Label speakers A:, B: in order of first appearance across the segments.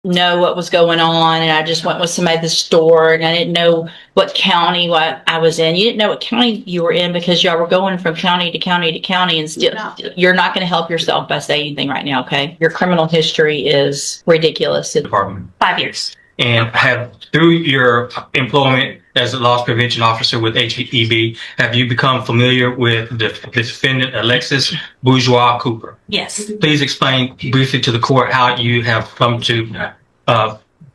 A: know what was going on, and I just went with somebody at the store, and I didn't know what county what I was in. You didn't know what county you were in because y'all were going from county to county to county, and still, you're not going to help yourself by saying anything right now, okay? Your criminal history is ridiculous.
B: Department.
A: 5 years.
B: And through your employment as a loss prevention officer with HEB, have you become familiar with the defendant Alexis Bourgeois Cooper?
A: Yes.
B: Please explain briefly to the court how you have come to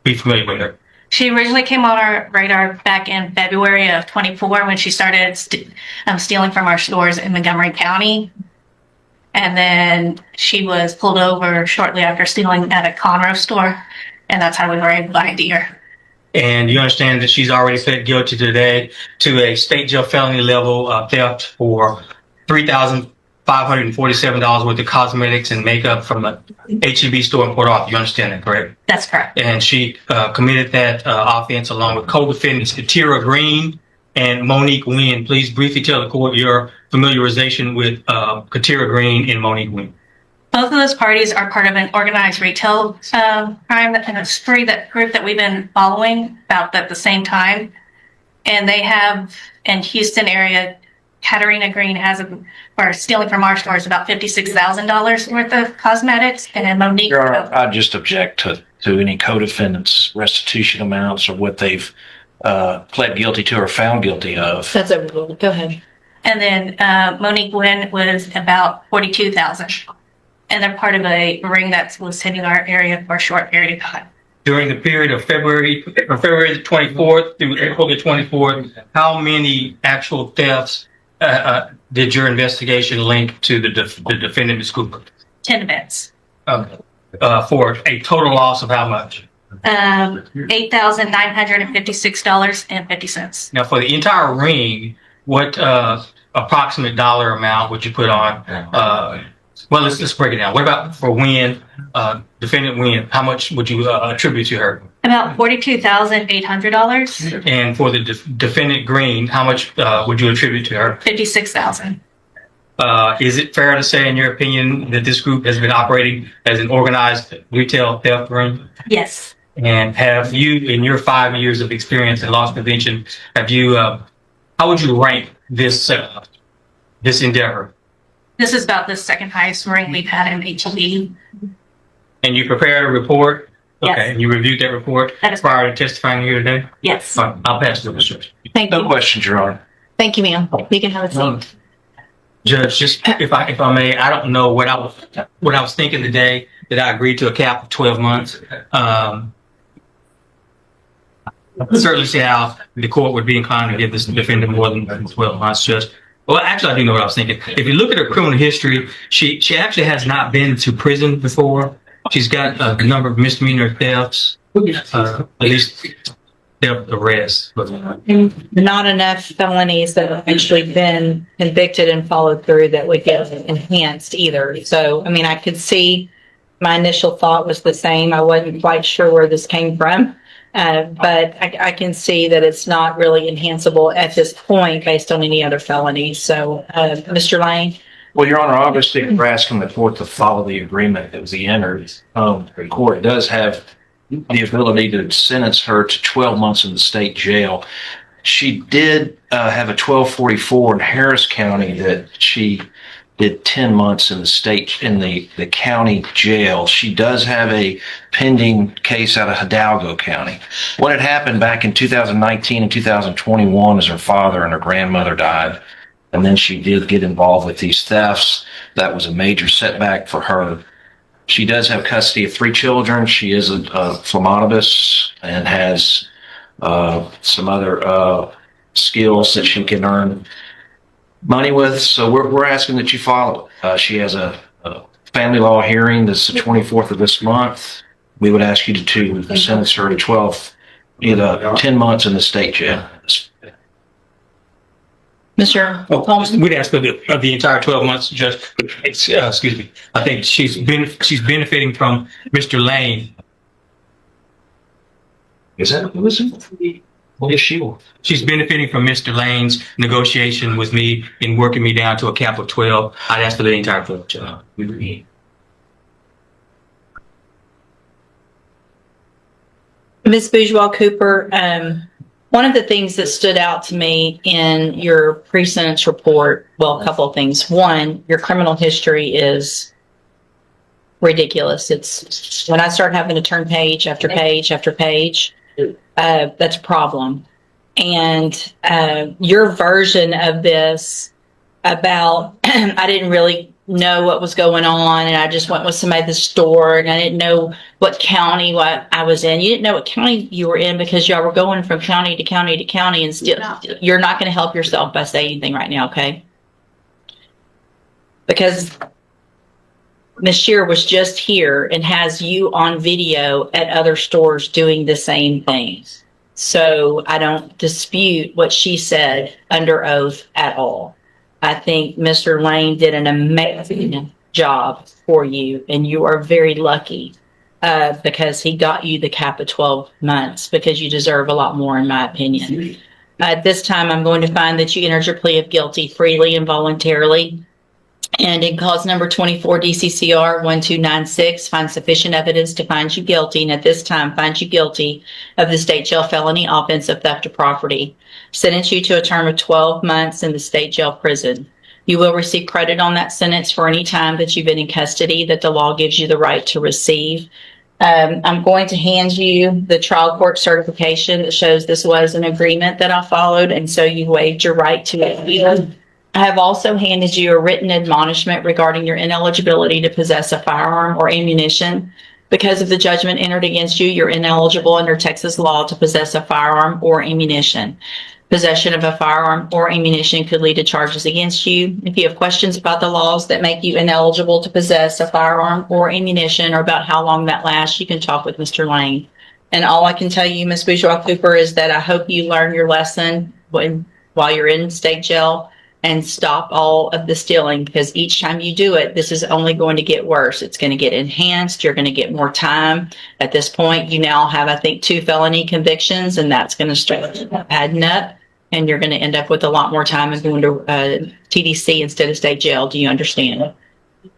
B: be familiar with her.
C: She originally came on our radar back in February of 24 when she started stealing from our stores in Montgomery County. And then she was pulled over shortly after stealing at a Conroe store. And that's how we were able to ID her.
B: And you understand that she's already pled guilty today to a state jail felony level theft for $3,547 worth of cosmetics and makeup from a HEB store in Port Arthur. You understand that, correct?
C: That's correct.
B: And she committed that offense along with co-defendants Katira Green and Monique Wynn. Please briefly tell the court your familiarization with Katira Green and Monique Wynn.
C: Both of those parties are part of an organized retail crime and a spree group that we've been following about at the same time. And they have in Houston area, Katarina Green has for stealing from our stores about $56,000 worth of cosmetics, and then Monique.
D: Your Honor, I just object to any co-defendants' restitution amounts or what they've pled guilty to or found guilty of.
A: That's overruled. Go ahead.
C: And then Monique Wynn was about $42,000. And they're part of a ring that was hitting our area for a short period of time.
B: During the period of February the 24th through April the 24th, how many actual thefts did your investigation link to the defendant, Ms. Cooper?
C: 10 events.
B: For a total loss of how much?
C: $8,956.50.
B: Now, for the entire ring, what approximate dollar amount would you put on? Well, let's break it down. What about for Wynn, defendant Wynn? How much would you attribute to her?
C: About $42,800.
B: And for the defendant Green, how much would you attribute to her?
C: $56,000.
B: Is it fair to say, in your opinion, that this group has been operating as an organized retail theft ring?
C: Yes.
B: And have you, in your 5 years of experience in loss prevention, have you? How would you rank this endeavor?
C: This is about the second highest ring we've had in HEB.
B: And you prepared a report?
C: Yes.
B: Okay, and you reviewed that report prior to testifying here today?
C: Yes.
B: All right, I'll pass the instruction.
A: Thank
D: No
A: you.
D: questions, Your Honor.
A: Thank you, ma'am. You can have a seat.
B: Judge, just if I may, I don't know what I was thinking today that I agreed to a cap of 12 months. I certainly see how the court would be inclined to give this defendant more than 12 months, Judge. Well, actually, I do know what I was thinking. If you look at her criminal history, she actually has not been to prison before. She's got a number of misdemeanor thefts, at least theft arrests.
A: Not enough felonies that have actually been convicted and followed through that would get enhanced either. So, I mean, I could see my initial thought was the same. I wasn't quite sure where this came from. But I can see that it's not really enhanceable at this point based on any other felonies. So, Mr. Lane?
D: Well, Your Honor, obviously, we're asking the court to follow the agreement that was entered. The court does have the ability to sentence her to 12 months in the state jail. She did have a 1244 in Harris County that she did 10 months in the county jail. She does have a pending case out of Hidalgo County. What had happened back in 2019 and 2021 is her father and her grandmother died. And then she did get involved with these thefts. That was a major setback for her. She does have custody of 3 children. She is a phlebotomist and has some other skills that she can earn money with. So we're asking that you follow it. She has a family law hearing. This is the 24th of this month. We would ask you to sentence her to 10 months in the state jail.
A: Mr. Coleman?
B: We'd ask for the entire 12 months, Judge. Excuse me. I think she's benefiting from Mr. Lane.
D: Is that who is it? What is she?
B: She's benefiting from Mr. Lane's negotiation with me in working me down to a cap of 12. I'd ask for the entire 12, Judge.
A: Ms. Bourgeois Cooper, one of the things that stood out to me in your pre-sentence report, well, a couple of things. One, your criminal history is ridiculous. It's when I start having to turn page after page after page, that's a problem. And your version of this about I didn't really know what was going on, and I just went with somebody at the store, and I didn't know what county what I was in. You didn't know what county you were in because y'all were going from county to county to county, and still you're not going to help yourself by saying anything right now, okay? Because Ms. Shear was just here and has you on video at other stores doing the same things. So I don't dispute what she said under oath at all. I think Mr. Lane did an amazing job for you, and you are very lucky because he got you the cap of 12 months because you deserve a lot more, in my opinion. At this time, I'm going to find that you entered your plea of guilty freely and voluntarily. And in cause number 24 DCCR 1296, find sufficient evidence to find you guilty, and at this time find you guilty of the state jail felony offense of theft of property. Sentence you to a term of 12 months in the state jail prison. You will receive credit on that sentence for any time that you've been in custody that the law gives you the right to receive. I'm going to hand you the trial court certification that shows this was an agreement that I followed, and so you waived your right to appeal. I have also handed you a written admonishment regarding your ineligibility to possess a firearm or ammunition. Because of the judgment entered against you, you're ineligible under Texas law to possess a firearm or ammunition. Possession of a firearm or ammunition could lead to charges against you. If you have questions about the laws that make you ineligible to possess a firearm or ammunition or about how long that lasts, you can talk with Mr. Lane. And all I can tell you, Ms. Bourgeois Cooper, is that I hope you learn your lesson while you're in state jail and stop all of the stealing, because each time you do it, this is only going to get worse. It's going to get enhanced. You're going to get more time. At this point, you now have, I think, 2 felony convictions, and that's going to start adding up, and you're going to end up with a lot more time and going to TDC instead of state jail. Do you understand? All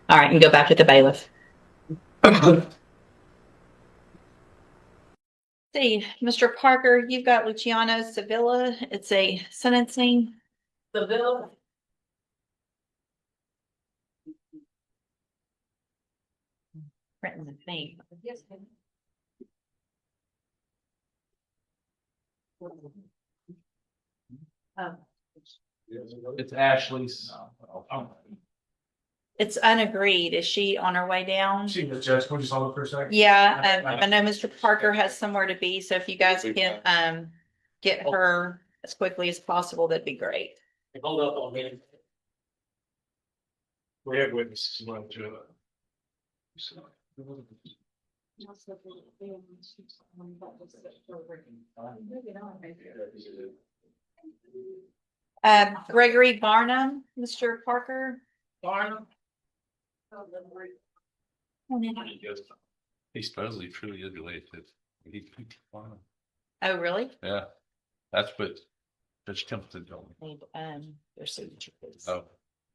A: right, and go back to the bailiff. See, Mr. Parker, you've got Luciano Sevilla. It's a sentencing. Sevilla. Printing the thing. Yes.
E: It's Ashley's.
A: It's unagreed. Is she on her way down?
E: See the judge, can we just hold it for a second?
A: Yeah, I know Mr. Parker has somewhere to be, so if you guys can get her as quickly as possible, that'd be great.
E: Hold up on me. We have witnesses.
A: Gregory Barnum, Mr. Parker.
E: Barnum.
F: He supposedly truly is related.
A: Oh, really?
F: Yeah, that's what Judge Templeton told me.
A: Need, their signature, please.
F: Oh,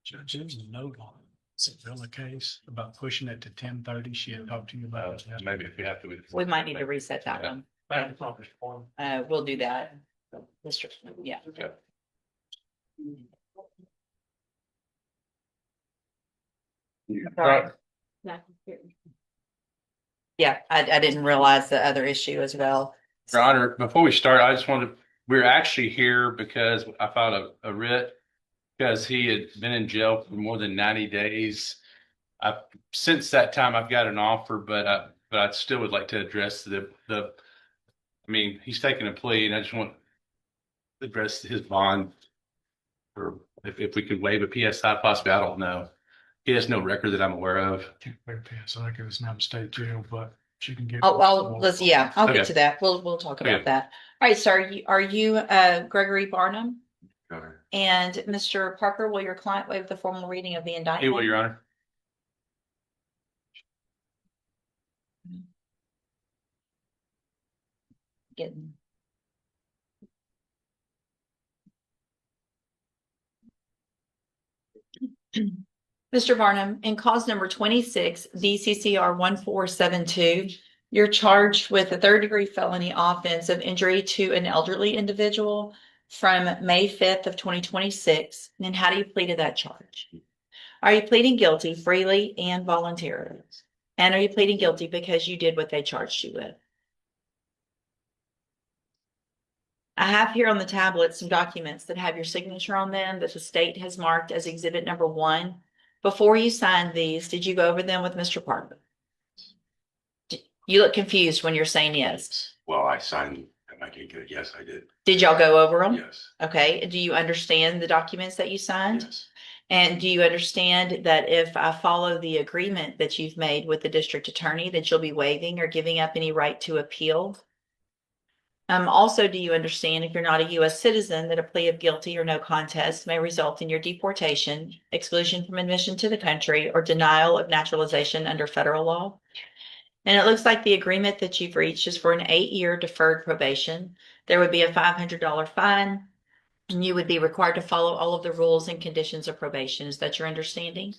E: Judge, there was a note on Sevilla case about pushing it to 10:30. She had talked to you about it.
F: maybe if we have to.
A: We might need to reset that
F: Yeah.
A: one. We'll do that. Mr. Yeah.
F: Okay.
A: Sorry. Yeah, I didn't realize the other issue as well.
F: Your Honor, before we start, I just wanted, we're actually here because I filed a writ because he had been in jail for more than 90 days. Since that time, I've got an offer, but I still would like to address I mean, he's taking a plea and I just want to address his bond, or if we could waive a PSI possibly, I don't know. He has no record that I'm aware of.
E: Can't pay PSI because it's not state jail, but she can get.
A: I'll
F: Okay.
A: get to that. We'll talk about
F: Okay.
A: that. All right, sir, are you Gregory Barnum? And Mr. Parker, will your client waive the formal reading of the indictment?
F: He will, Your Honor.
A: Getting. Mr. Barnum, in cause number 26, DCCR 1472, You're charged with a third-degree felony offense of injury to an elderly individual from May 5th of 2026. And how do you plead to that charge? Are you pleading guilty freely and voluntarily? And are you pleading guilty because you did what they charged you with? I have here on the tablet some documents that have your signature on them that the state has marked as exhibit number 1. Before you signed these, did you go over them with Mr. Parker? You look confused when you're saying yes.
G: Well, I signed and I didn't get it. Yes, I did.
A: Did y'all go over them?
G: Yes,
A: Okay. Do you understand the documents that you signed?
G: yes,
A: And do you understand that if I follow the agreement that you've made with the district attorney, that you'll be waiving or giving up any right to appeal? Also, do you understand if you're not a U.S. citizen that a plea of guilty or no contest may result in your deportation, exclusion from admission to the country, or denial of naturalization under federal law? And it looks like the agreement that you've reached is for an 8-year deferred probation. There would be a $500 fine, and you would be required to follow all of the rules and conditions of probation. Is that your understanding?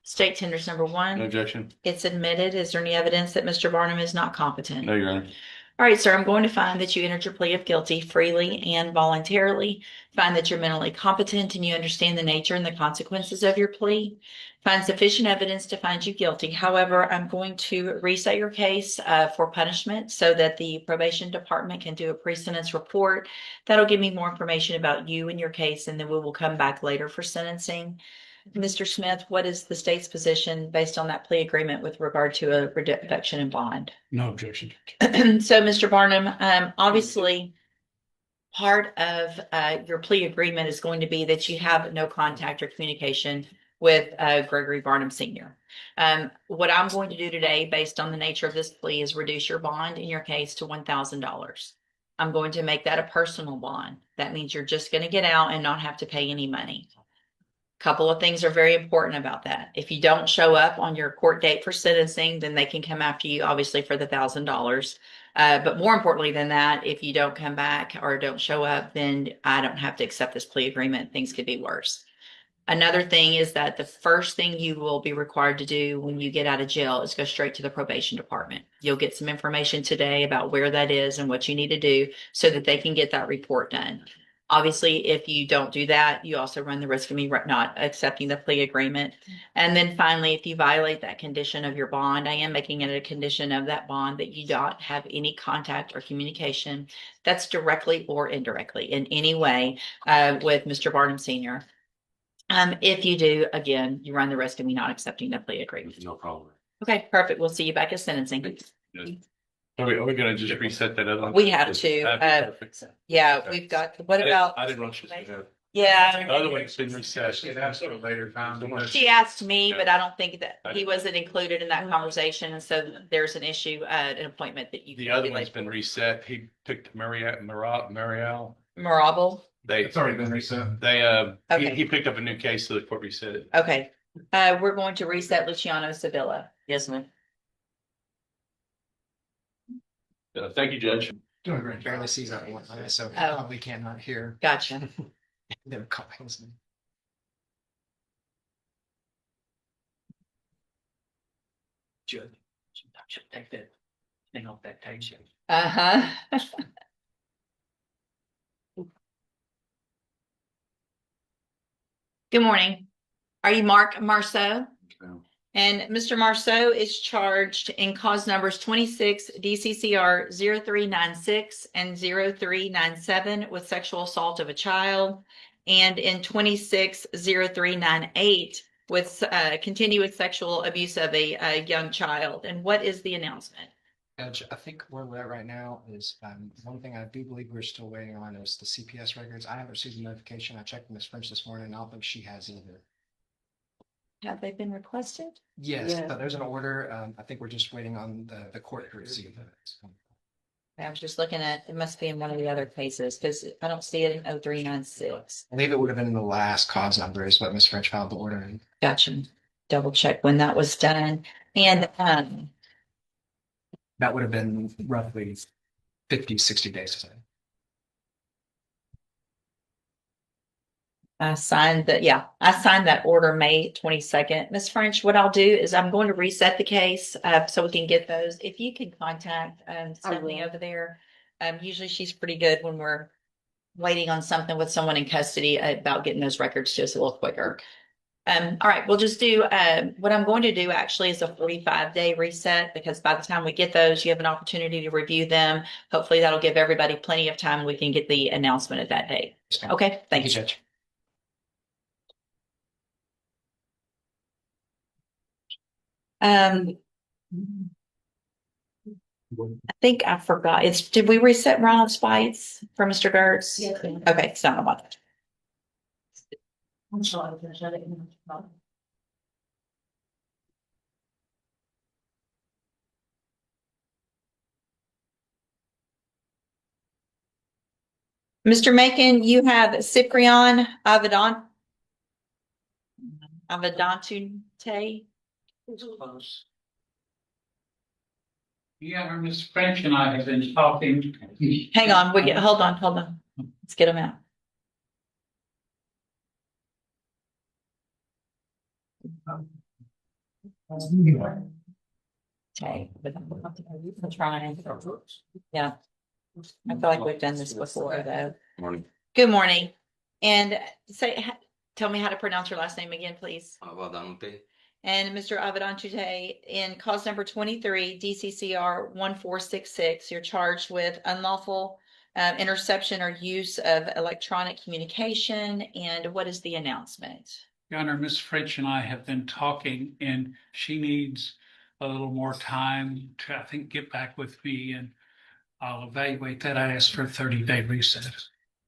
A: State tenders number
F: No
A: 1.
F: objection.
A: It's admitted. Is there any evidence that Mr. Barnum is not competent?
F: No, Your Honor.
A: All right, sir, I'm going to find that you entered your plea of guilty freely and voluntarily. Find that you're mentally competent and you understand the nature and the consequences of your plea. Find sufficient evidence to find you guilty. However, I'm going to reset your case for punishment so that the probation department can do a pre-sentence report. That'll give me more information about you and your case, and then we will come back later for sentencing. Mr. Smith, what is the state's position based on that plea agreement with regard to a reduction in bond?
E: No objection.
A: So, Mr. Barnum, obviously, part of your plea agreement is going to be that you have no contact or communication with Gregory Barnum Sr. What I'm going to do today, based on the nature of this plea, is reduce your bond in your case to $1,000. I'm going to make that a personal bond. That means you're just going to get out and not have to pay any money. Couple of things are very important about that. If you don't show up on your court date for sentencing, then they can come after you, obviously, for the $1,000. But more importantly than that, if you don't come back or don't show up, then I don't have to accept this plea agreement. Things could be worse. Another thing is that the first thing you will be required to do when you get out of jail is go straight to the probation department. You'll get some information today about where that is and what you need to do so that they can get that report done. Obviously, if you don't do that, you also run the risk of me not accepting the plea agreement. And then finally, if you violate that condition of your bond, I am making it a condition of that bond that you don't have any contact or communication that's directly or indirectly in any way with Mr. Barnum Sr. If you do, again, you run the risk of me not accepting the plea agreement.
G: no problem.
A: Okay, perfect. We'll see you back at sentencing.
F: Are we gonna just reset that other one?
A: We have to.
F: Perfect.
A: Yeah, we've got, what about?
F: I didn't want you to know.
A: Yeah.
F: The other one's been reset.
E: Later time.
A: She asked me, but I don't think that he wasn't included in that conversation. And so there's an issue, an appointment that you.
F: The
A: can
F: other
A: be
F: one's
A: late
F: been
A: for.
F: reset. He picked Marielle.
A: Marable.
F: They,
E: already been reset.
A: Okay.
F: he picked up a new case, so the court reset it.
A: Okay. We're going to reset Luciano Sevilla. Yes, ma'am.
F: Thank you, Judge.
H: Doing great. Barely sees that one, so
A: Oh.
H: probably cannot hear
A: Gotcha.
H: them calls.
E: Should take that thing off that page.
A: Uh-huh. Good morning. Are you Mark Marceau?
G: No.
A: And Mr. Marceau is charged in cause numbers 26 DCCR 0396 and 0397 with sexual assault of a child, and in 26 0398 with continuous sexual abuse of a young child. And what is the announcement?
H: Judge, I think where we're at right now is one thing I do believe we're still waiting on is the CPS records. I haven't received a notification. I checked with Ms. French this morning, and I don't think she has either.
A: Have they been requested?
H: Yes,
A: Yeah.
H: but there's an order. I think we're just waiting on the court to receive it.
A: I was just looking at, it must be in one of the other cases because I don't see it in 0396.
H: I believe it would have been in the last cause number is what Ms. French filed the order in.
A: Gotcha. Double check when that was done. And
H: That would have been roughly 50, 60 days.
A: I signed that order May 22nd. Ms. French, what I'll do is I'm going to reset the case, so we can get those. If you can contact, Stephanie over there. Usually she's pretty good when we're waiting on something with someone in custody about getting those records to us a little quicker. All right, we'll just do, what I'm going to do actually is a 45-day reset, because by the time we get those, you have an opportunity to review them. Hopefully that'll give everybody plenty of time. We can get the announcement at that date.
H: Yes, ma'am.
A: Okay, thank you.
H: Judge.
A: I think I forgot. Did we reset Ronald Spites for Mr. Gertz?
C: Yes.
A: Okay, it's not on my.
C: I'm sorry.
A: Mr. Macon, you have Cyprian Avedantute.
E: Yeah, Miss French and I have been talking.
A: Hang on, hold on. Let's get him out. Okay. I'm trying. Yeah. I feel like we've done this before, though.
G: Morning.
A: Good morning. And tell me how to pronounce your last name again, please.
G: Avadante.
A: And Mr. Avedantute, in cause number 23, DCCR 1466, you're charged with unlawful interception or use of electronic communication. And what is the announcement?
E: Your Honor, Miss French and I have been talking, and she needs a little more time to, I think, get back with me, and I'll evaluate that. I asked for a 30-day reset.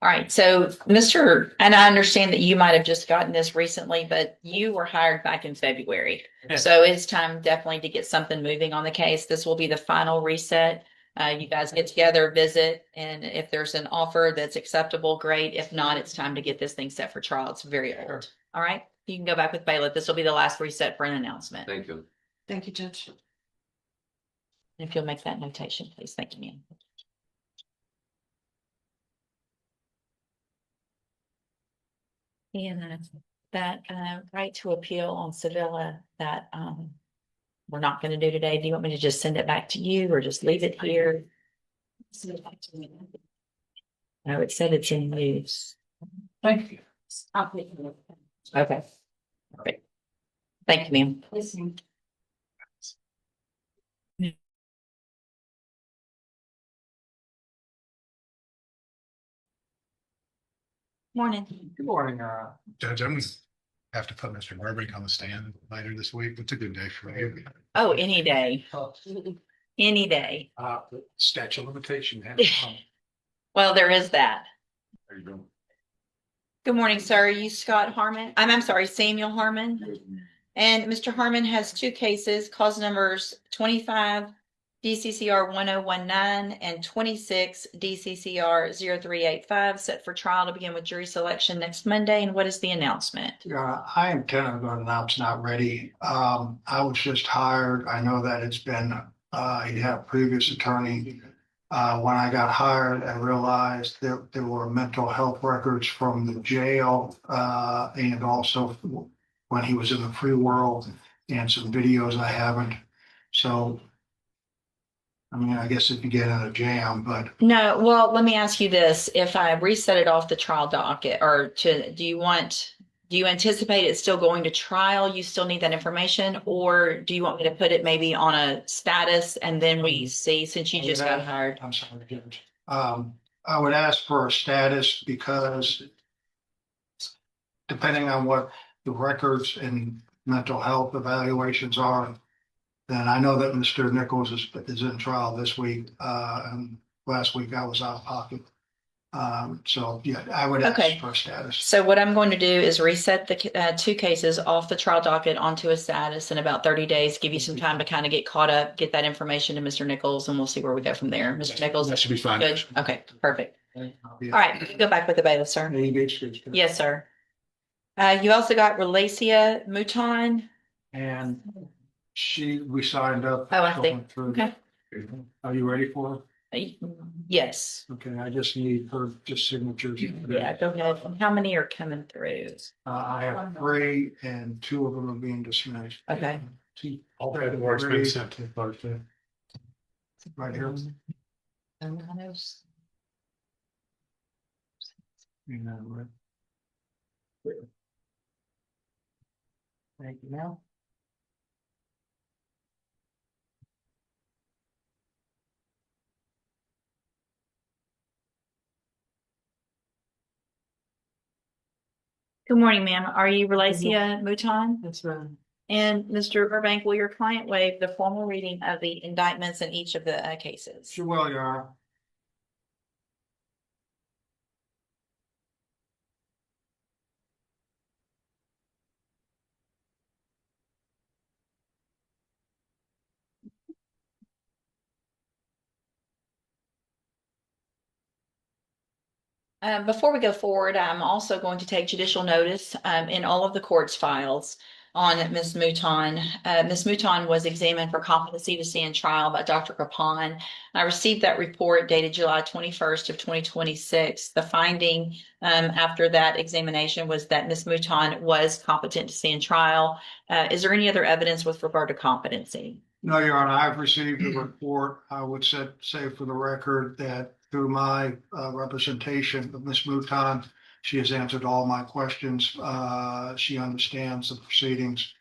A: All right. So and I understand that you might have just gotten this recently, but you were hired back in February.
E: Yes.
A: So it's time definitely to get something moving on the case. This will be the final reset. You guys get together, visit, and if there's an offer that's acceptable, great. If not, it's time to get this thing set for trial. It's very old. All right. You can go back with bailiff. This will be the last reset for an announcement.
G: Thank you.
A: Thank you, Judge. If you'll make that notation, please. Thank you, ma'am. And that right to appeal on Sevilla that we're not going to do today. Do you want me to just send it back to you or just leave it here?
C: Send it back to me.
A: No, it said it's in use.
E: Thank you.
C: I'll pick it up.
A: Okay. Perfect. Thank you, ma'am.
C: Listen.
A: Morning.
H: Good morning,
I: Judge, I'm gonna have to put Mr. Burbank on the stand later this week. It's a good day for me.
A: Oh, any day. Any day.
I: Statute of limitation.
A: Well, there is that.
I: There you go.
A: Good morning, sir. Are you Scott Harmon? I'm sorry, Samuel Harmon. And Mr. Harmon has two cases, cause numbers 25 DCCR 1019 and 26 DCCR 0385, set for trial to begin with jury selection next Monday. And what is the announcement?
J: Yeah, I am tentative on announce not ready. I was just hired. I know that it's been, he had a previous attorney. When I got hired, I realized that there were mental health records from the jail, and also when he was in the free world, and some videos I haven't. So, I mean, I guess if you get in a jam, but
A: No, well, let me ask you this. If I reset it off the trial docket do you anticipate it still going to trial? You still need that information, or do you want me to put it maybe on a status and then we see, since you just got hired?
J: I'm sorry, Judge. I would ask for a status because depending on what the records and mental health evaluations are, then I know that Mr. Nichols is in trial this week. And last week I was out of pocket. So yeah, I would
A: Okay.
J: ask for a status.
A: So what I'm going to do is reset the two cases off the trial docket onto a status in about 30 days, give you some time to kind of get caught up, get that information to Mr. Nichols, and we'll see where we go from there. Mr. Nichols?
I: That should be fine.
A: Good. Okay, perfect. All right, go back with the bailiff, sir. Yes, sir. You also got Relacia Mouton.
J: And we signed up.
A: Oh, I see.
J: going through.
A: Okay.
J: Are you ready for it?
A: Yes.
J: Okay, I just need her just signatures.
A: Yeah, go ahead. And how many are coming through?
J: I have 3 and 2 of them are being dismissed.
A: Okay.
I: All paperwork's been sent to Thursday.
J: Right here.
A: Right now. Good morning, ma'am. Are you Relacia Mouton?
K: That's right.
A: And Mr. Burbank, will your client waive the formal reading of the indictments in each of the cases?
J: Sure will, Your Honor.
A: Before we go forward, I'm also going to take judicial notice in all of the court's files on Ms. Mouton. Ms. Mouton was examined for competency to stand trial by Dr. Capon. I received that report dated July 21st of 2026. The finding after that examination was that Ms. Mouton was competent to stand trial. Is there any other evidence with regard to competency?
J: No, Your Honor, I've received the report. I would say for the record that through my representation of Ms. Mouton, she has answered all my questions. She understands the proceedings.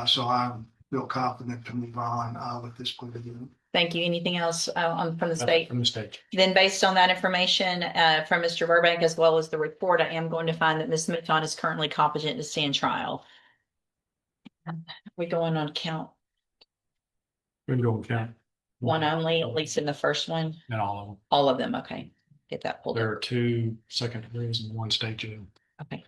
J: So I feel confident to move on with this plea agreement.
A: Thank you. Anything else from the state?
I: From the state.
A: Then based on that information from Mr. Burbank, as well as the report, I am going to find that Ms. Mouton is currently competent to stand trial. We going on count
I: We're going to count.
A: one only, at least in the first one?
I: And all of them.
A: All of them, okay. Get that pulled
I: There
A: up.
I: are 2 second degrees and 1 state jail.
A: Okay.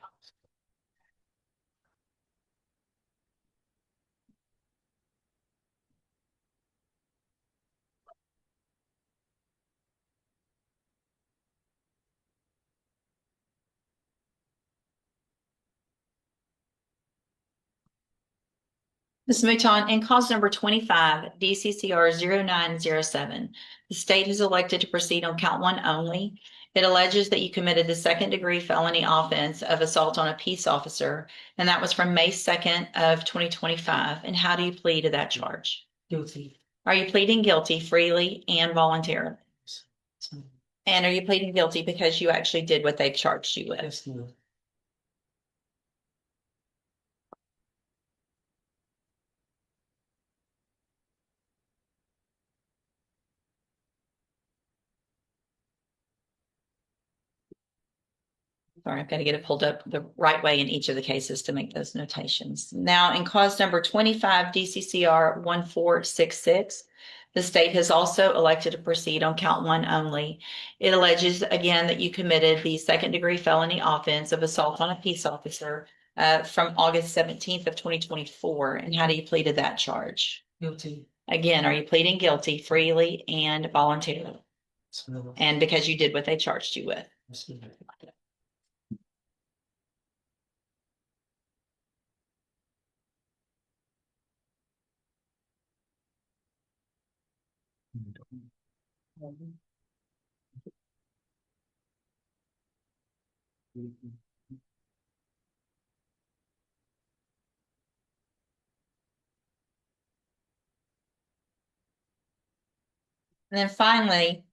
A: Ms. Mouton, in cause number 25, DCCR 0907, the state has elected to proceed on count 1 only. It alleges that you committed the second-degree felony offense of assault on a peace officer, and that was from May 2nd of 2025. And how do you plead to that charge?
K: Guilty.
A: Are you pleading guilty freely and voluntarily? And are you pleading guilty because you actually did what they've charged you with?
K: Yes, ma'am.
A: Sorry, I've got to get it pulled up the right way in each of the cases to make those notations. Now, in cause number 25, DCCR 1466, the state has also elected to proceed on count 1 only. It alleges again that you committed the second-degree felony offense of assault on a peace officer from August 17th of 2024. And how do you plead to that charge?
K: Guilty.
A: Again, are you pleading guilty freely and voluntarily?
K: Yes, ma'am.
A: And because you did what they charged you with?
K: Yes, ma'am.
A: And then finally,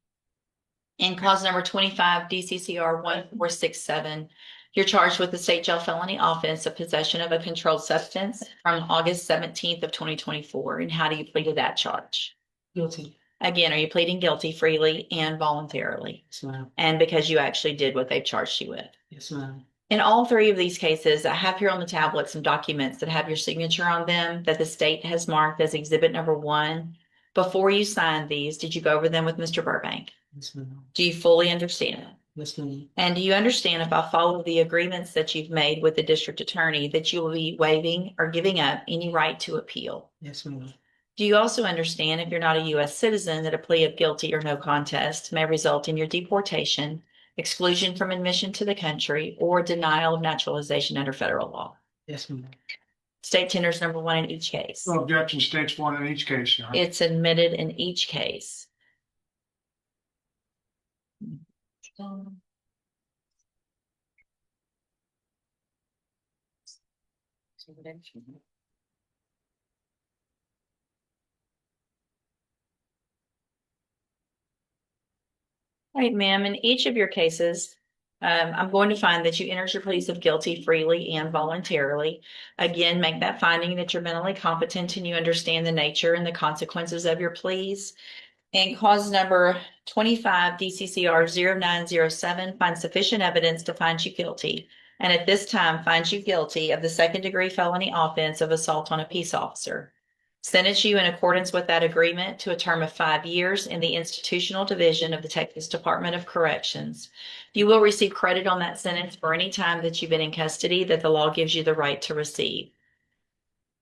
A: in cause number 25, DCCR 1467, you're charged with the state jail felony offense of possession of a controlled substance from August 17th of 2024. And how do you plead to that charge?
K: Guilty.
A: Again, are you pleading guilty freely and voluntarily?
K: Yes, ma'am.
A: And because you actually did what they've charged you with?
K: Yes, ma'am.
A: In all 3 of these cases, I have here on the tablet some documents that have your signature on them that the state has marked as exhibit number 1. Before you signed these, did you go over them with Mr. Burbank?
K: Yes, ma'am.
A: Do you fully understand it?
K: Yes, ma'am.
A: And do you understand if I follow the agreements that you've made with the district attorney that you will be waiving or giving up any right to appeal?
K: Yes, ma'am.
A: Do you also understand if you're not a U.S. citizen that a plea of guilty or no contest may result in your deportation, exclusion from admission to the country, or denial of naturalization under federal law?
K: Yes, ma'am.
A: State tenders number 1 in each case.
J: No objection, states 1 in each case, Your Honor.
A: It's admitted in each case. All right, ma'am, in each of your cases, I'm going to find that you entered your pleas of guilty freely and voluntarily. Again, make that finding that you're mentally competent and you understand the nature and the consequences of your pleas. And cause number 25 DCCR 0907 find sufficient evidence to find you guilty. And at this time, finds you guilty of the second-degree felony offense of assault on a peace officer. Sentence you in accordance with that agreement to a term of 5 years in the institutional division of the Texas Department of Corrections. You will receive credit on that sentence for any time that you've been in custody that the law gives you the right to receive.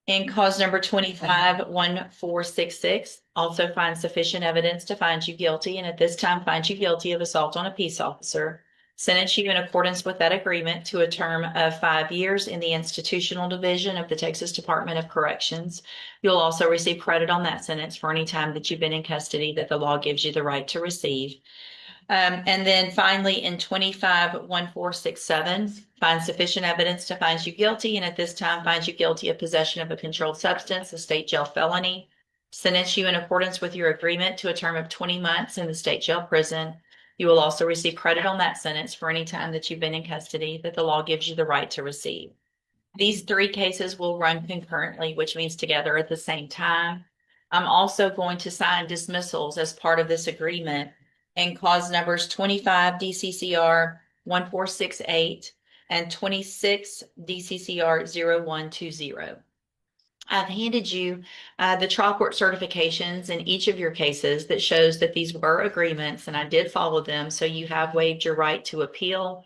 A: And cause number 251466 also finds sufficient evidence to find you guilty, and at this time finds you guilty of assault on a peace officer. Sentence you in accordance with that agreement to a term of 5 years in the institutional division of the Texas Department of Corrections. You'll also receive credit on that sentence for any time that you've been in custody that the law gives you the right to receive. And then finally, in 251467, find sufficient evidence to find you guilty, and at this time finds you guilty of possession of a controlled substance, a state jail felony. Sentence you in accordance with your agreement to a term of 20 months in the state jail prison. You will also receive credit on that sentence for any time that you've been in custody that the law gives you the right to receive. These 3 cases will run concurrently, which means together at the same time. I'm also going to sign dismissals as part of this agreement, and cause numbers 25 DCCR 1468 and 26 DCCR 0120. I've handed you the trial court certifications in each of your cases that shows that these were agreements and I did follow them, so you have waived your right to appeal.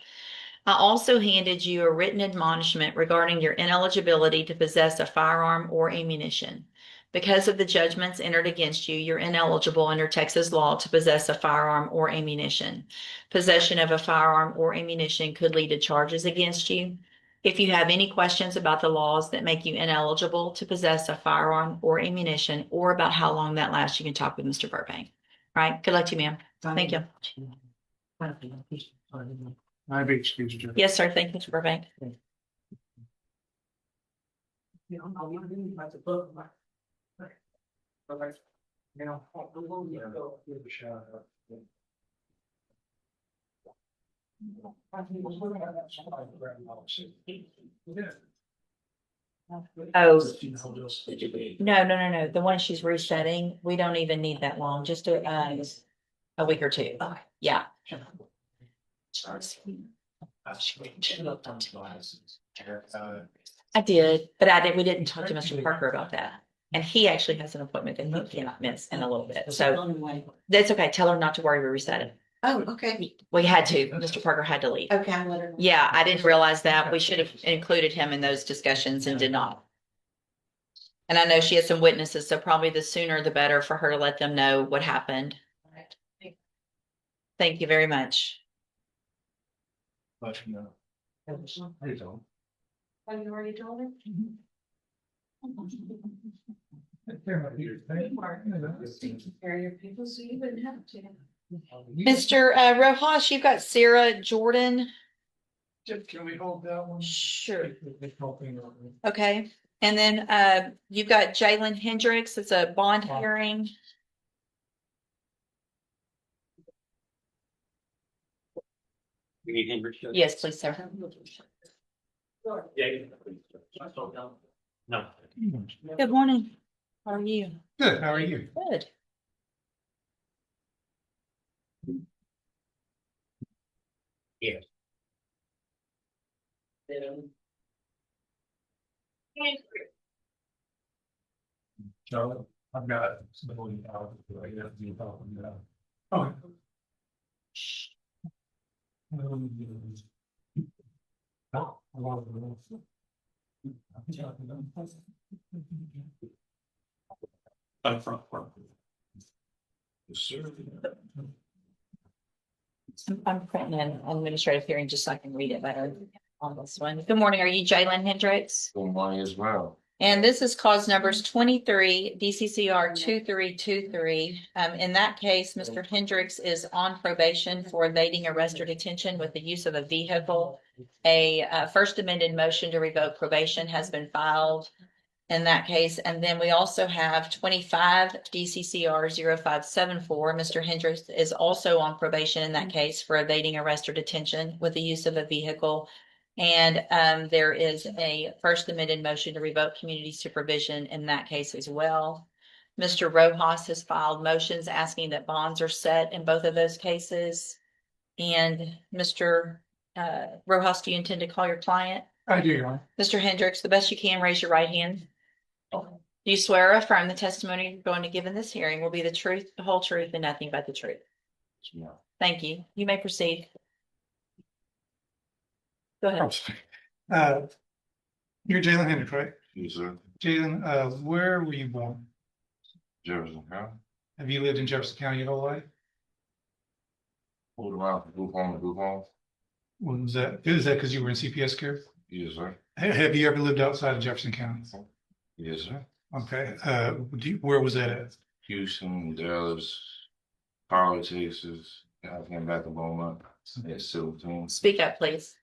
A: I also handed you a written admonishment regarding your ineligibility to possess a firearm or ammunition. Because of the judgments entered against you, you're ineligible under Texas law to possess a firearm or ammunition. Possession of a firearm or ammunition could lead to charges against you. If you have any questions about the laws that make you ineligible to possess a firearm or ammunition, or about how long that lasts, you can talk with Mr. Burbank. All right, good luck to you, ma'am. Thank you.
J: I be excused. Judge.
A: Yes, sir. Thank you, Mr. Burbank. Oh, no. The one she's resetting, we don't even need that long, just a week or 2. Yeah. I did, but we didn't talk to Mr. Parker about that. And he actually has an appointment that he cannot miss in a little bit. So that's okay. Tell her not to worry. We reset it.
K: Oh, okay.
A: We had to. Mr. Parker had to leave.
K: Okay, I'll let her know.
A: Yeah, I didn't realize that. We should have included him in those discussions and did not. And I know she has some witnesses, so probably the sooner the better for her to let them know what happened. Thank you very much.
J: Let you know. Please don't.
K: Have you already told her? Taking care of your people, so you wouldn't have to.
A: Mr. Rojas, you've got Sarah Jordan.
J: Can we hold that one?
A: Sure. Okay. And then you've got Jaylen Hendricks. It's a bond hearing.
B: We need Hendricks.
A: Yes, please, sir.
B: No.
A: Good morning. How are you?
I: Good, how are you?
A: Good.
B: Yeah.
J: Charlotte, I've got some of the right now. You talking about. Oh. Up front.
A: I'm printing an administrative hearing just so I can read it better on this one. Good morning. Are you Jaylen Hendricks?
D: Good morning as well.
A: And this is cause numbers 23 DCCR 2323. In that case, Mr. Hendricks is on probation for evading arrest or detention with the use of a vehicle. A first amended motion to revoke probation has been filed in that case. And then we also have 25 DCCR 0574. Mr. Hendricks is also on probation in that case for evading arrest or detention with the use of a vehicle. And there is a first amended motion to revoke community supervision in that case as well. Mr. Rojas has filed motions asking that bonds are set in both of those cases. And Mr. Rojas, do you intend to call your client?
J: I do, Your Honor.
A: Mr. Hendricks, the best you can, raise your right hand. Do you swear or affirm the testimony you're going to give in this hearing will be the truth, the whole truth, and nothing but the truth? Thank you. You may proceed. Go ahead.
J: You're Jaylen Hendricks, right?
G: Yes, sir.
J: Jaylen, where were you born?
G: Jefferson County.
J: Have you lived in Jefferson County your whole life?
G: Moved around from group home to group home.
J: Was that, is that because you were in CPS care?
G: Yes, sir.
J: Have you ever lived outside of Jefferson County?
G: Yes, sir.
J: Okay, where was that at?
G: Houston, Dallas, Power, Texas. I came back to Beaumont at 17.
A: Speak up, please.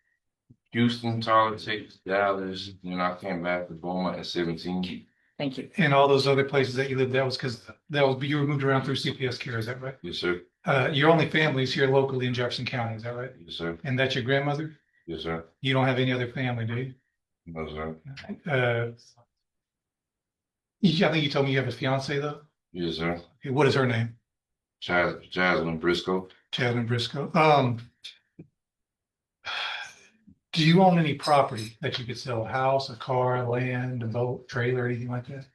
G: Houston, Tyler, Texas, Dallas. Then I came back to Beaumont at 17.
A: Thank you.
J: And all those other places that you lived, that was because you were moved around through CPS care, is that right?
G: Yes, sir.
J: Your only family is here locally in Jefferson County, is that right?
G: Yes, sir.
J: And that's your grandmother?
G: Yes, sir.
J: You don't have any other family, do you?
G: No, sir.
J: I think you told me you have a fiance though?
G: Yes, sir.
J: Okay, what is her name?
G: Jaylen Briscoe.
J: Jaylen Briscoe. Do you own any property that you could sell? A house, a car, land, a boat, trailer, anything like that?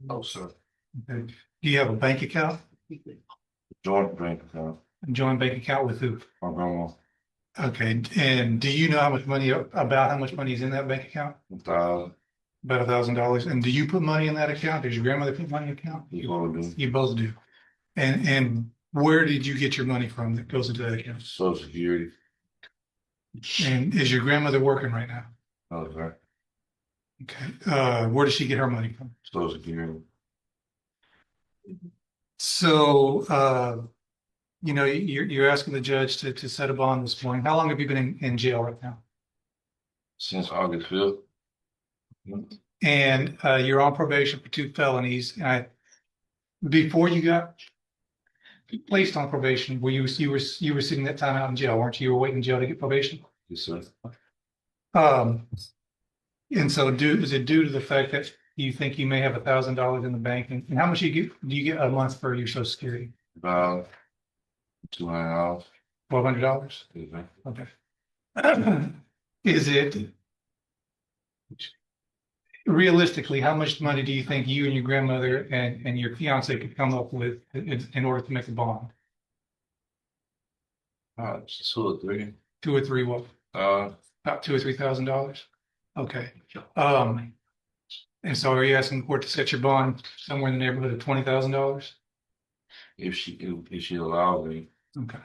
G: No, sir.
J: Okay. Do you have a bank account?
G: Joint bank account.
J: A joint bank account with who?
G: My grandma.
J: Okay, and do you know how much money, about how much money is in that bank account?
G: 1,000.
J: About $1,000. And do you put money in that account? Does your grandmother put money in the account?
G: You both do.
J: You both do. And where did you get your money from that goes into that account?
G: Social Security.
J: And is your grandmother working right now?
G: No, sir.
J: Okay. Where does she get her money from?
G: Social Security.
J: So, you're asking the judge to set a bond this morning. How long have you been in jail right now?
G: Since August 5th.
J: And you're on probation for 2 felonies. And before you got placed on probation, you were sitting that time out in jail, weren't you? You were waiting in jail to get probation.
G: Yes, sir.
J: And so is it due to the fact that you think you may have $1,000 in the bank? And how much do you get a month for your Social Security?
G: About $200.
J: $1,200.
G: Yes, sir.
J: Okay. Is it realistically, how much money do you think you and your grandmother and your fiance could come up with in order to make a bond?
G: 2 or 3.
J: 2 or 3 what? About $2,000 or $3,000. Okay. And so are you asking the court to set your bond somewhere in the neighborhood of $20,000?
G: If she allows me.
J: Okay.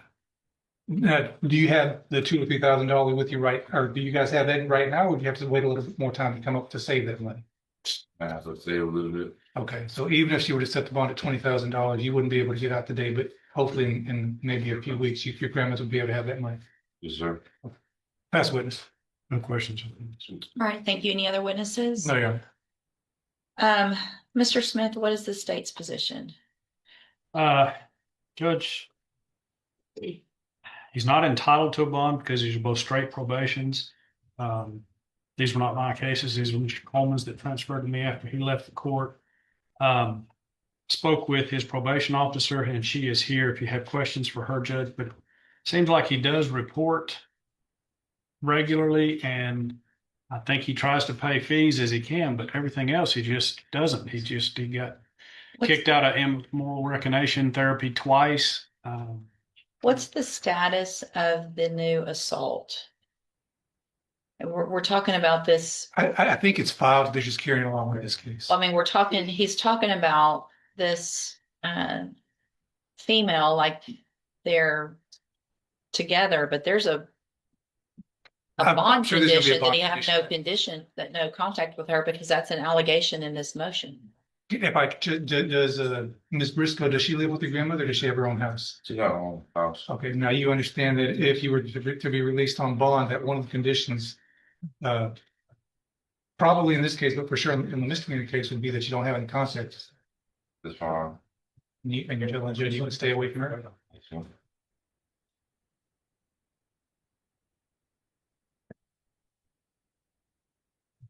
J: Now, do you have the $2,000 or $3,000 with you right, or do you guys have that right now, or do you have to wait a little bit more time to come up to save that money?
G: I have to save a little bit.
J: Okay, so even if she were to set the bond at $20,000, you wouldn't be able to get out today, but hopefully in maybe a few weeks, your grandmother would be able to have that money.
G: Yes, sir.
J: Pass witness.
I: No questions.
A: All right. Thank you. Any other witnesses?
J: No, yeah.
A: Mr. Smith, what is the state's position?
E: Judge, he's not entitled to a bond because these are both straight probations. These were not my cases. These were Mr. Coleman's that transferred to me after he left the court. Spoke with his probation officer, and she is here if you have questions for her, Judge. But it seems like he does report regularly, and I think he tries to pay fees as he can, but everything else he just doesn't. He got kicked out of immoral recognition therapy twice.
A: What's the status of the new assault? And we're talking about this.
J: I think it's filed. They're just carrying along with this case.
A: I mean, he's talking about this female, like they're together, but there's a a
L: I'm
A: bond
L: sure there's gonna be a
A: condition that he
L: bond
A: have no condition, that no contact with her, because that's an allegation in this motion.
L: If I, does, Ms. Briscoe, does she live with her grandmother? Or does she have her own house?
G: She got her own house.
L: Okay, now you understand that if you were to be released on bond, that one of the conditions, probably in this case, but for sure in the misdemeanor case would be that you don't have any contact.
G: That's fine.
L: And you're telling the judge you want to stay away from her?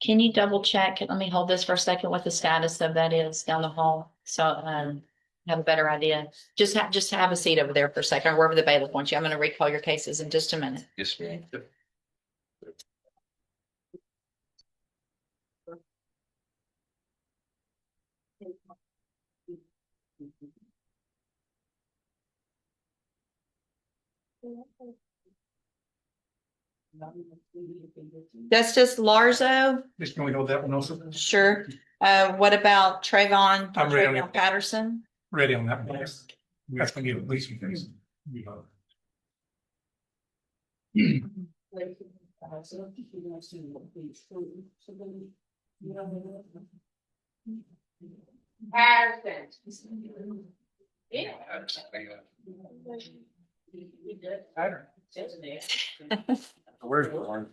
A: Can you double check? Let me hold this for a second, what the status of that is down the hall. So, have a better idea. Just have a seat over there for a second, or wherever the bailiff wants you. I'm going to recall your cases in just a minute.
G: Yes, ma'am.
A: Justice Larzo,
L: Just can we hold that one also?
A: sure. What about Trayvon?
L: I'm ready on
A: Trayvon
L: it.
A: Patterson?
L: Ready on that one. That's gonna give at least one case.
G: Where's the one?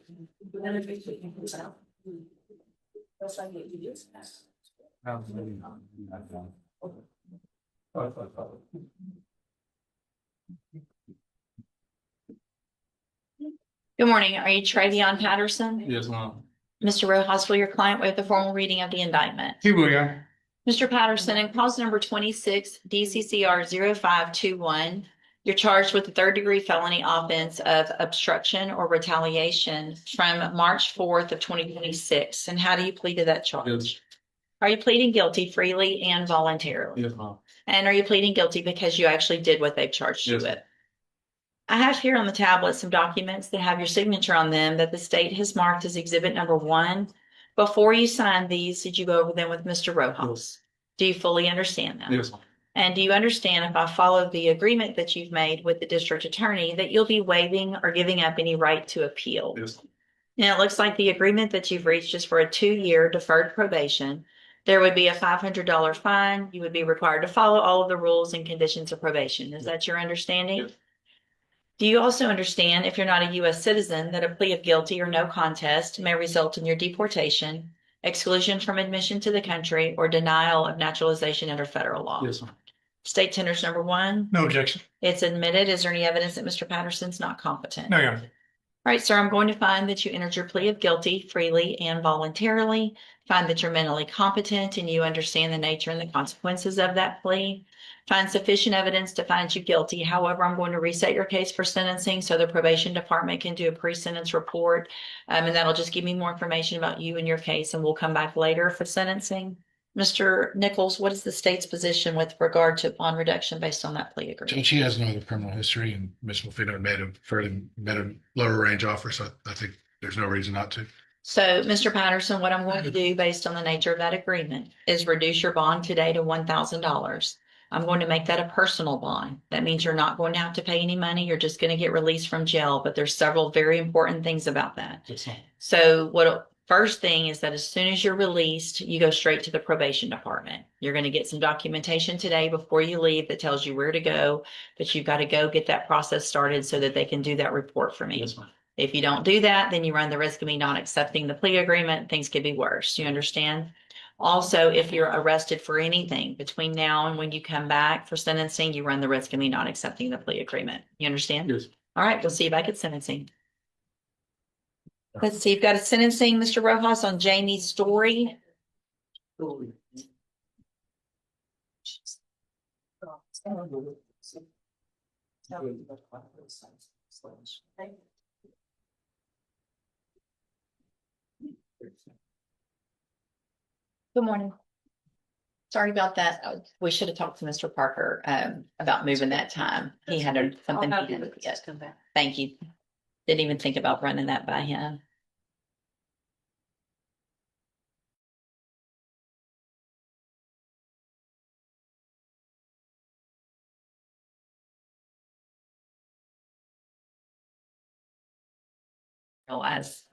A: Good morning. Are you Trayvon Patterson?
L: Yes, ma'am.
A: Mr. Rojas, will your client waive the formal reading of the indictment?
L: Here we are.
A: Mr. Patterson, in cause number 26 DCCR 0521, you're charged with the third-degree felony offense of obstruction or retaliation from March 4th of 2026. And how do you plead to that charge?
L: Yes.
A: Are you pleading guilty freely and voluntarily?
L: Yes, ma'am.
A: And are you pleading guilty because you actually did what they've charged you
L: Yes.
A: with? I have here on the tablet some documents that have your signature on them that the state has marked as exhibit number 1. Before you signed these, did you go over them with Mr. Rojas? Do you fully understand them?
L: Yes.
A: And do you understand, if I follow the agreement that you've made with the district attorney, that you'll be waiving or giving up any right to appeal?
L: Yes.
A: Now, it looks like the agreement that you've reached is for a 2-year deferred probation. There would be a $500 fine. You would be required to follow all of the rules and conditions of probation. Is that your understanding?
L: Yes.
A: Do you also understand, if you're not a U.S. citizen, that a plea of guilty or no contest may result in your deportation, exclusion from admission to the country, or denial of naturalization under federal law?
L: Yes, ma'am.
A: State tenders number 1.
L: No objection.
A: It's admitted. Is there any evidence that Mr. Patterson's not competent?
L: No, Your Honor.
A: All right, sir, I'm going to find that you entered your plea of guilty freely and voluntarily, find that you're mentally competent and you understand the nature and the consequences of that plea, find sufficient evidence to find you guilty. However, I'm going to reset your case for sentencing so the probation department can do a pre-sentence report, and that'll just give me more information about you and your case, and we'll come back later for sentencing. Mr. Nichols, what is the state's position with regard to bond reduction based on that plea agreement?
I: She has no other criminal history, and Ms. Mofino made a lower range offer, so I think there's no reason not to.
A: So, Mr. Patterson, what I'm going to do based on the nature of that agreement is reduce your bond today to $1,000. I'm going to make that a personal bond. That means you're not going to have to pay any money. You're just going to get released from jail. But there's several very important things about that.
L: Yes, ma'am.
A: So first thing is that as soon as you're released, you go straight to the probation department. You're going to get some documentation today before you leave that tells you where to go, but you've got to go get that process started so that they can do that report for me.
L: Yes, ma'am.
A: If you don't do that, then you run the risk of me not accepting the plea agreement. Things could be worse. You understand? Also, if you're arrested for anything between now and when you come back for sentencing, you run the risk of me not accepting the plea agreement. You understand?
L: Yes.
A: All right, we'll see you back at sentencing. Let's see, you've got a sentencing, Mr. Rojas, on Jamie's story. Good morning. Sorry about that. We should have talked to Mr. Parker about moving that time. He had something he had to get. Thank you. Didn't even think about running that by him. realize.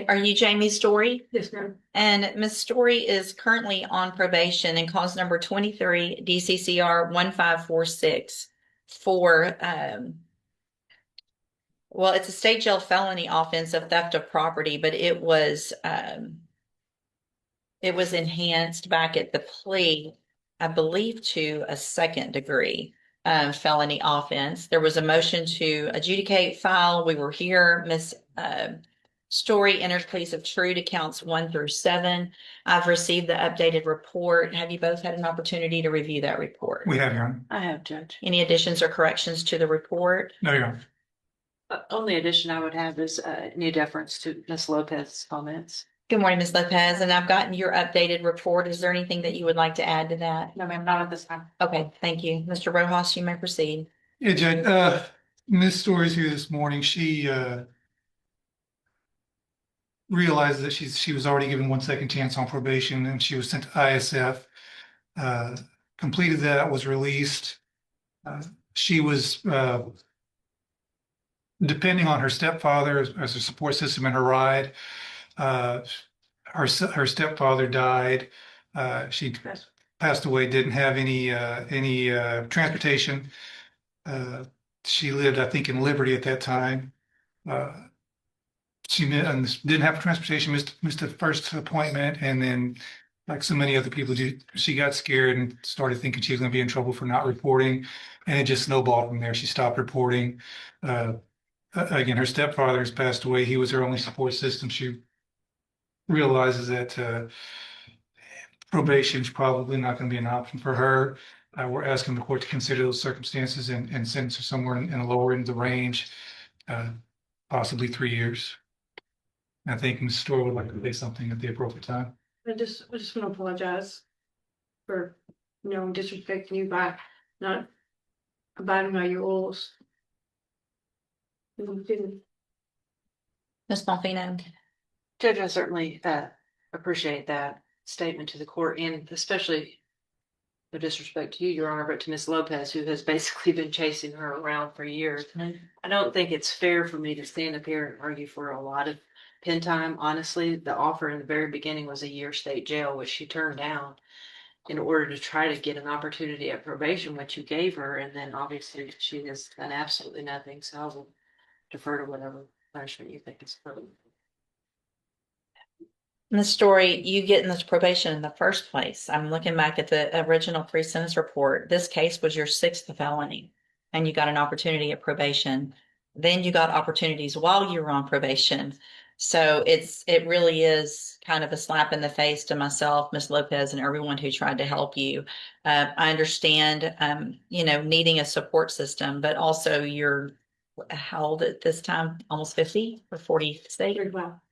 A: Are you Jamie Story?
K: Yes, ma'am.
A: And Ms. Story is currently on probation and cause number 23 DCCR 1546 for, well, it's a state jail felony offense of theft of property, but it was enhanced back at the plea, I believe, to a second degree felony offense. There was a motion to adjudicate file. We were here. Ms. Story entered pleas of true to counts 1 through 7. I've received the updated report. Have you both had an opportunity to review that report?
L: We have, Your Honor.
K: I have, Judge.
A: Any additions or corrections to the report?
L: No, Your Honor.
K: Only addition I would have is new deference to Ms. Lopez's comments.
A: Good morning, Ms. Lopez, and I've gotten your updated report. Is there anything that you would like to add to that?
K: No, ma'am, not at this time.
A: Okay, thank you. Mr. Rojas, you may proceed.
L: Yeah, Judge, Ms. Story's here this morning. She realized that she was already given 1 second chance on probation and she was sent to ISF. Completed that, was released. She was depending on her stepfather as a support system in her ride. Her stepfather died. She passed away, didn't have any transportation. She lived, I think, in Liberty at that time. She didn't have transportation, missed the first appointment, and then, like so many other people do, she got scared and started thinking she was going to be in trouble for not reporting, and it just snowballed from there. She stopped reporting. Again, her stepfather has passed away. He was her only support system. She realizes that probation is probably not going to be an option for her. We're asking the court to consider those circumstances and sentence her somewhere in the lower end of the range, possibly 3 years. I think Ms. Story would like to say something at the appropriate time.
K: I just want to apologize for, disrespecting you by not abiding by your rules.
A: Ms. Malfino?
K: Judge, I certainly appreciate that statement to the court, and especially no disrespect to you, Your Honor, but to Ms. Lopez, who has basically been chasing her around for years. I don't think it's fair for me to stand up here and argue for a lot of pen time. Honestly, the offer in the very beginning was a year state jail, which she turned down in order to try to get an opportunity at probation, which you gave her, and then obviously she has done absolutely nothing. So I will defer to whatever punishment you think is appropriate.
A: Ms. Story, you getting this probation in the first place. I'm looking back at the original pre-sentence report. This case was your 6th felony, and you got an opportunity at probation. Then you got opportunities while you were on probation. So it really is kind of a slap in the face to myself, Ms. Lopez, and everyone who tried to help you. I understand, needing a support system, but also you're how old at this time? Almost 50 or 40 state?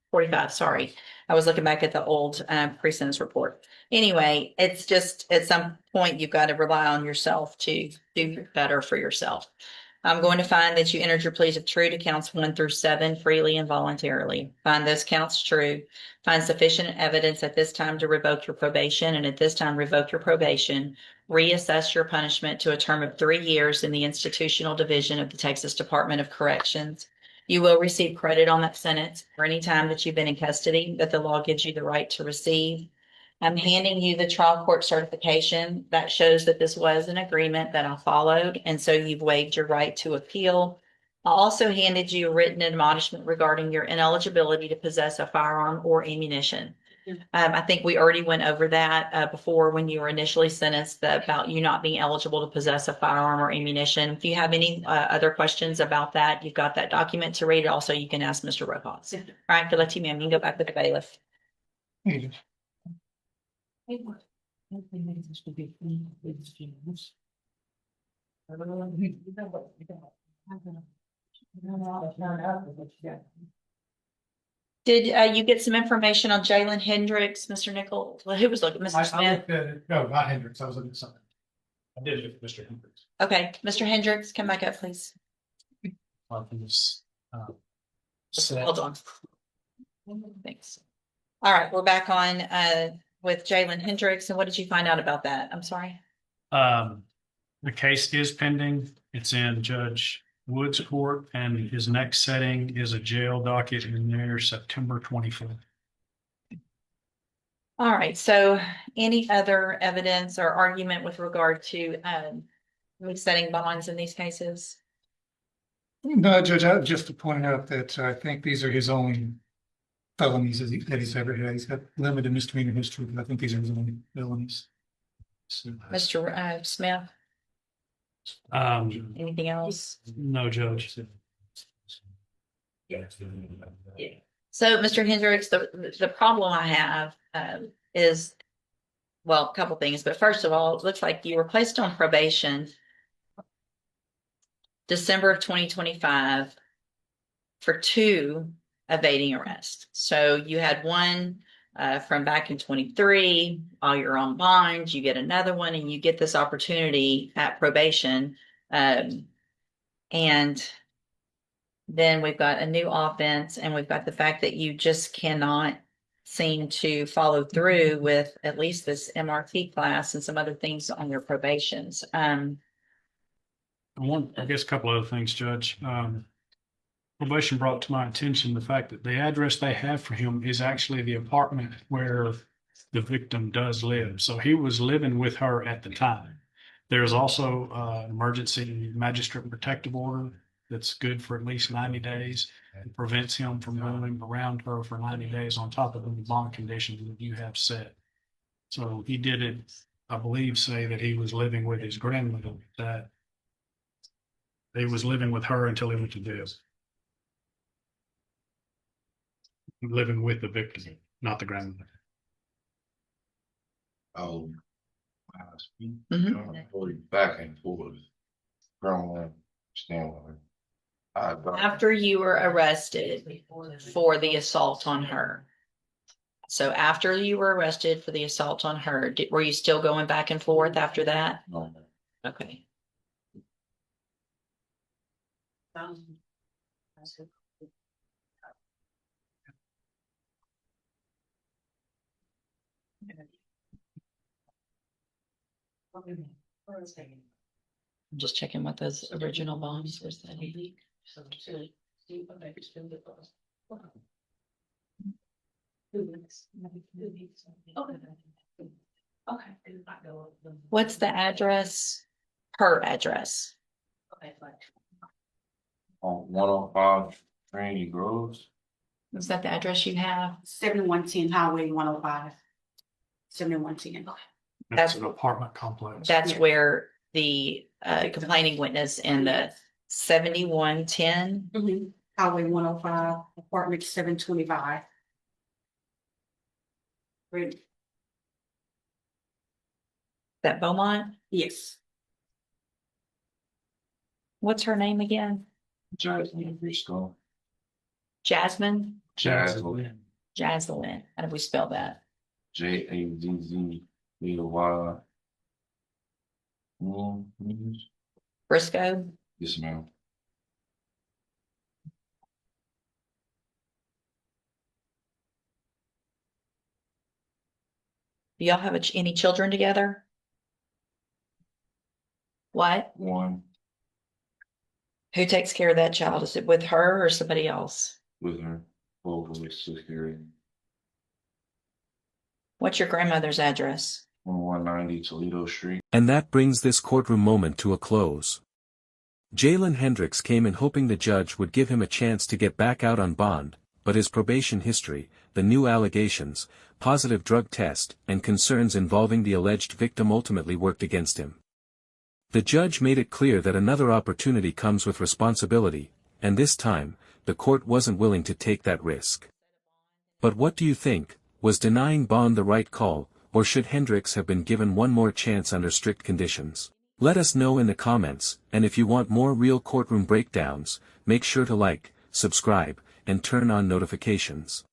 A: 45, sorry. I was looking back at the old pre-sentence report. Anyway, it's just at some point you've got to rely on yourself to do better for yourself. I'm going to find that you entered your pleas of true to counts 1 through 7 freely and voluntarily. Find those counts true. Find sufficient evidence at this time to revoke your probation, and at this time revoke your probation. Reassess your punishment to a term of 3 years in the institutional division of the Texas Department of Corrections. You will receive credit on that sentence for any time that you've been in custody that the law gives you the right to receive. I'm handing you the trial court certification that shows that this was an agreement that I followed, and so you've waived your right to appeal. I also handed you a written admonishment regarding your ineligibility to possess a firearm or ammunition. I think we already went over that before when you were initially sentenced about you not being eligible to possess a firearm or ammunition. If you have any other questions about that, you've got that document to read. Also, you can ask Mr. Rojas. All right, good luck to you, ma'am. You can go back with the bailiff.
L: Thank you.
A: Did you get some information on Jaylen Hendricks, Mr. Nichols? Well, who was looking, Mr.
L: I
A: Smith?
L: looked at it. No, not Hendricks. I was looking at something. I did look at Mr. Hendricks.
A: Okay, Mr. Hendricks, come back up, please. Hold on. Thanks. All right, we're back on with Jaylen Hendricks, and what did you find out about that? I'm sorry.
E: The case is pending. It's in Judge Wood's court, and his next setting is a jail docket in there, September 24th.
A: All right, so any other evidence or argument with regard to setting bonds in these cases?
L: No, Judge, just to point out that I think these are his only felonies that he's ever had. He's got limited misdemeanor history, but I think these are his only felonies. So,
A: Mr. Smith, anything else?
E: No, Judge.
A: So, Mr. Hendricks, the problem I have is, well, a couple things, but first of all, it looks like you were placed on probation December of 2025 for 2 evading arrest. So you had one from back in 23, while you're on bond, you get another one, and you get this opportunity at probation. And then we've got a new offense, and we've got the fact that you just cannot seem to follow through with at least this MRT class and some other things on your probations.
E: I guess a couple other things, Judge. Probation brought to my attention the fact that the address they have for him is actually the apartment where the victim does live. So he was living with her at the time. There's also an emergency magistrate protective order that's good for at least 90 days. It prevents him from roaming around her for 90 days on top of the bond conditions that you have set. So he did it, I believe, say that he was living with his grandmother, that he was living with her until he went to jail. Living with the victim, not the grandmother.
G: Oh.
A: Mhm.
G: Back and forth. Grandma, stand with her.
A: After you were arrested for the assault on her. So after you were arrested for the assault on her, were you still going back and forth after that?
G: No.
A: Okay. I'm just checking what those original bonds were saying. What's the address? Her address.
G: On 105 Trinity Groves.
A: Is that the address you have?
M: 7110 Highway 105. 7110.
E: That's an apartment complex.
A: That's
M: Yeah.
A: where the complaining witness in the 7110.
M: Highway 105, apartment 725. Right.
A: That Beaumont.
M: Yes.
A: What's her name again?
G: Jasmine Briscoe.
A: Jasmine.
G: Jasmine.
A: Jaslyn. How do we spell that?
G: Jazzy.
A: Briscoe.
G: Yes, ma'am.
A: Do y'all have any children together? What?
G: One
A: Who takes care of that child? Is it with her or somebody else?
G: with her. Both with security.
A: What's your grandmother's address?
G: On 190 Toledo Street.
N: And that brings this courtroom moment to a close. Jaylen Hendricks came in hoping the judge would give him a chance to get back out on bond, but his probation history, the new allegations, positive drug test, and concerns involving the alleged victim ultimately worked against him. The judge made it clear that another opportunity comes with responsibility, and this time, the court wasn't willing to take that risk. But what do you think? Was denying bond the right call, or should Hendricks have been given one more chance under strict conditions? Let us know in the comments, and if you want more real courtroom breakdowns, make sure to like, subscribe, and turn on notifications.